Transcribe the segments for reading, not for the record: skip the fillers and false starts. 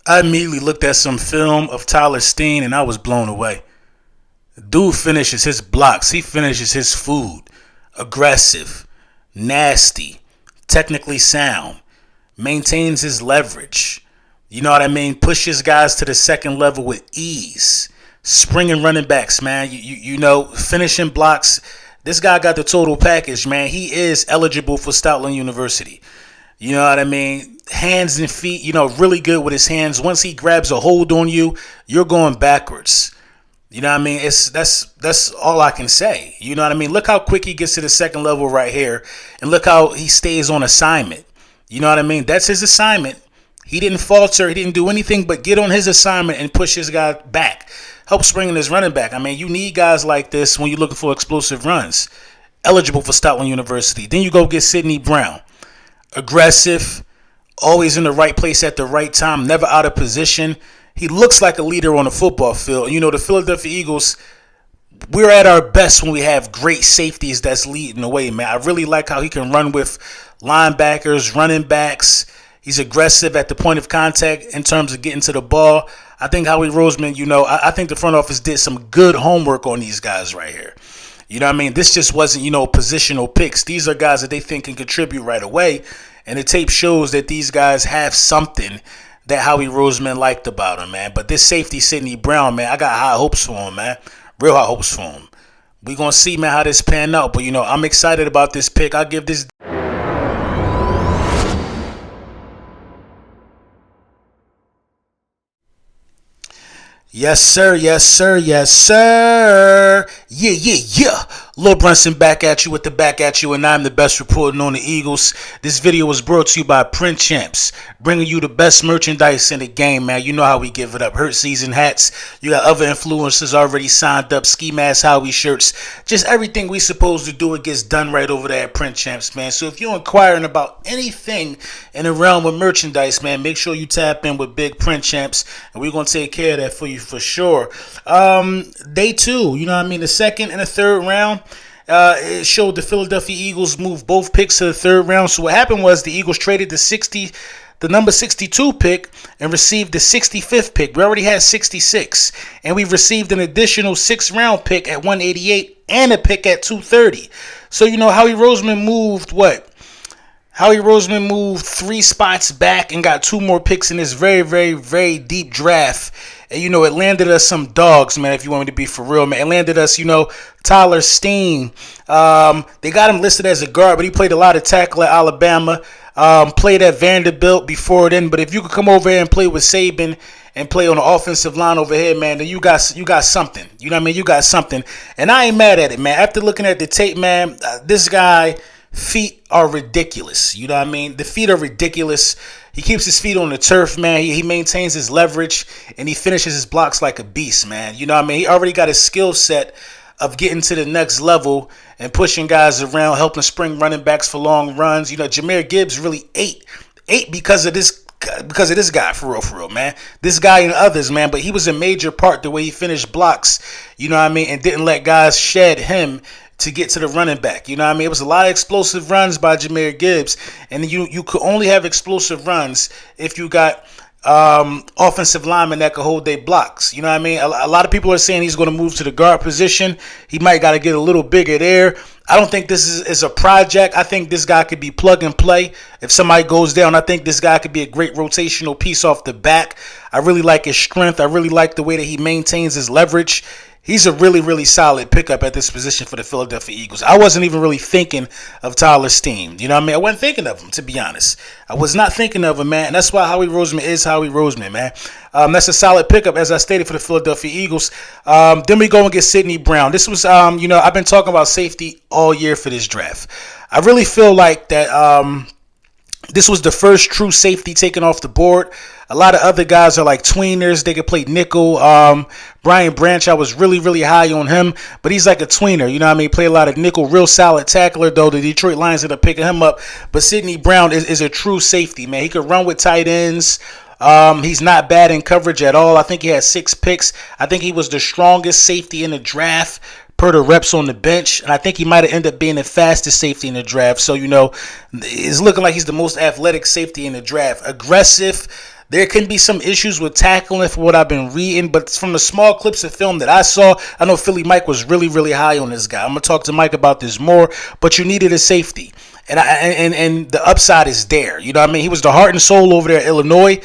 I immediately looked at some film of Tyler Steen and I was blown away. Dude finishes his blocks, he finishes his food. Aggressive, nasty, technically sound, maintains his leverage. You know what I mean? Pushes guys to the second level with ease. Springing running backs, man. Finishing blocks. This guy got the total package, man. He is eligible for Stoutland University. You know what I mean? Hands and feet, really good with his hands. Once he grabs a hold on you, you're going backwards. You know what I mean? That's all I can say. You know what I mean? Look how quick he gets to the second level right here. And look how he stays on assignment. You know what I mean? That's his assignment. He didn't falter. He didn't do anything but get on his assignment and push his guy back. Help springing his running back. I mean, you need guys like this when you're looking for explosive runs. Eligible for Stoutland University. Then you go get Sidney Brown. Aggressive. Always in the right place at the right time. Never out of position. He looks like a leader on the football field. The Philadelphia Eagles, we're at our best when we have great safeties that's leading the way, man. I really like how he can run with linebackers, running backs. He's aggressive at the point of contact in terms of getting to the ball. I think Howie Roseman, I think the front office did some good homework on these guys right here. You know what I mean? This just wasn't, positional picks. These are guys that they think can contribute right away. And the tape shows that these guys have something that Howie Roseman liked about him, man. But this safety, Sidney Brown, man, I got high hopes for him, man. Real high hopes for him. We're going to see, man, how this pan out. But, I'm excited about this pick. I'll give this... Yes, sir. Yes, sir. Yes, sir. Yeah. Lil Brunson back at you with the back at you, and I'm the best reporting on the Eagles. This video was brought to you by Print Champs, bringing you the best merchandise in the game, man. You know how we give it up. Hurt season hats. You got other influencers already signed up. Ski mask, Howie shirts. Just everything we supposed to do, it gets done right over there at Print Champs, man. So if you're inquiring about anything in the realm of merchandise, man, make sure you tap in with Big Print Champs, and we're going to take care of that for you for sure. Day two, the second and the third round. It showed the Philadelphia Eagles moved both picks to the third round. So what happened was the Eagles traded the number 62 pick and received the 65th pick. We already had 66, and we received an additional 6th round pick at 188 and a pick at 230. So Howie Roseman moved what? Howie Roseman moved 3 spots back and got 2 more picks in this very, very, very deep draft. And, it landed us some dogs, man, if you want me to be for real, man. It landed us, Tyler Steen. They got him listed as a guard, but he played a lot of tackle at Alabama. Played at Vanderbilt before then. But if you could come over here and play with Saban and play on the offensive line over here, man, then you got something. You know what I mean? You got something. And I ain't mad at it, man. After looking at the tape, man, this guy... feet are ridiculous. You know what I mean? The feet are ridiculous. He keeps his feet on the turf, man. He maintains his leverage, and he finishes his blocks like a beast, man. You know what I mean? He already got a skill set of getting to the next level and pushing guys around, helping spring running backs for long runs. Jahmyr Gibbs really ate because of this guy, for real, man. This guy and others, man. But he was a major part the way he finished blocks, you know what I mean, and didn't let guys shed him to get to the running back. You know what I mean? It was a lot of explosive runs by Jahmyr Gibbs, and you could only have explosive runs if you got offensive linemen that could hold their blocks. You know what I mean? A lot of people are saying he's going to move to the guard position. He might got to get a little bigger there. I don't think this is a project. I think this guy could be plug and play. If somebody goes down, I think this guy could be a great rotational piece off the back. I really like his strength. I really like the way that he maintains his leverage. He's a really, really solid pickup at this position for the Philadelphia Eagles. I wasn't even really thinking of Tyler Steen. You know what I mean? I wasn't thinking of him, to be honest. I was not thinking of him, man. And that's why Howie Roseman is Howie Roseman, man. That's a solid pickup, as I stated, for the Philadelphia Eagles. Then we go and get Sidney Brown. This was, I've been talking about safety all year for this draft. I really feel like that this was the first true safety taken off the board. A lot of other guys are like tweeners. They could play nickel. Brian Branch, I was really, really high on him, but he's like a tweener. You know what I mean? Play a lot of nickel. Real solid tackler, though. The Detroit Lions ended up picking him up. But Sidney Brown is a true safety, man. He could run with tight ends. He's not bad in coverage at all. I think he had 6 picks. I think he was the strongest safety in the draft per the reps on the bench, and I think he might have ended up being the fastest safety in the draft. So, it's looking like he's the most athletic safety in the draft. Aggressive, There can be some issues with tackling for what I've been reading, but from the small clips of film that I saw, I know Philly Mike was really, really high on this guy. I'm gonna talk to Mike about this more, but you needed a safety, and the upside is there. You know what I mean? He was the heart and soul over there at Illinois.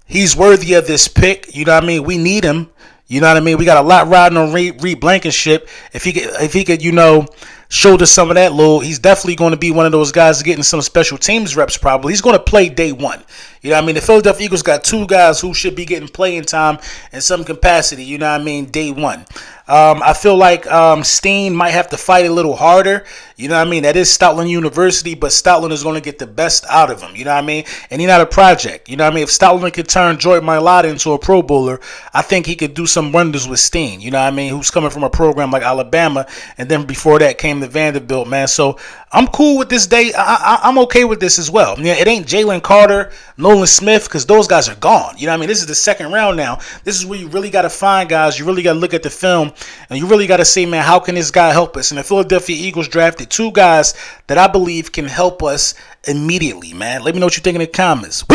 He's worthy of this pick. You know what I mean? We need him. You know what I mean? We got a lot riding on Reed Blankenship. If he could, shoulder some of that load, he's definitely going to be one of those guys getting some special teams reps probably. He's going to play day one. You know what I mean? The Philadelphia Eagles got two guys who should be getting playing time in some capacity, you know what I mean, day one. I feel like Steen might have to fight a little harder. You know what I mean? That is Stoutland University, but Stoutland is going to get the best out of him. You know what I mean? And he's not a project. You know what I mean? If Stoutland could turn Jordan Mailata into a Pro Bowler, I think he could do some wonders with Steen. You know what I mean? Who's coming from a program like Alabama, and then before that came to Vanderbilt, man. So I'm cool with this day. I'm okay with this as well. Yeah, it ain't Jalen Carter, Nolan Smith, because those guys are gone. You know what I mean? This is the second round now. This is where you really got to find guys. You really got to look at the film, and you really got to say, man, how can this guy help us? And the Philadelphia Eagles drafted two guys that I believe can help us immediately, man. Let me know what you think in the comments.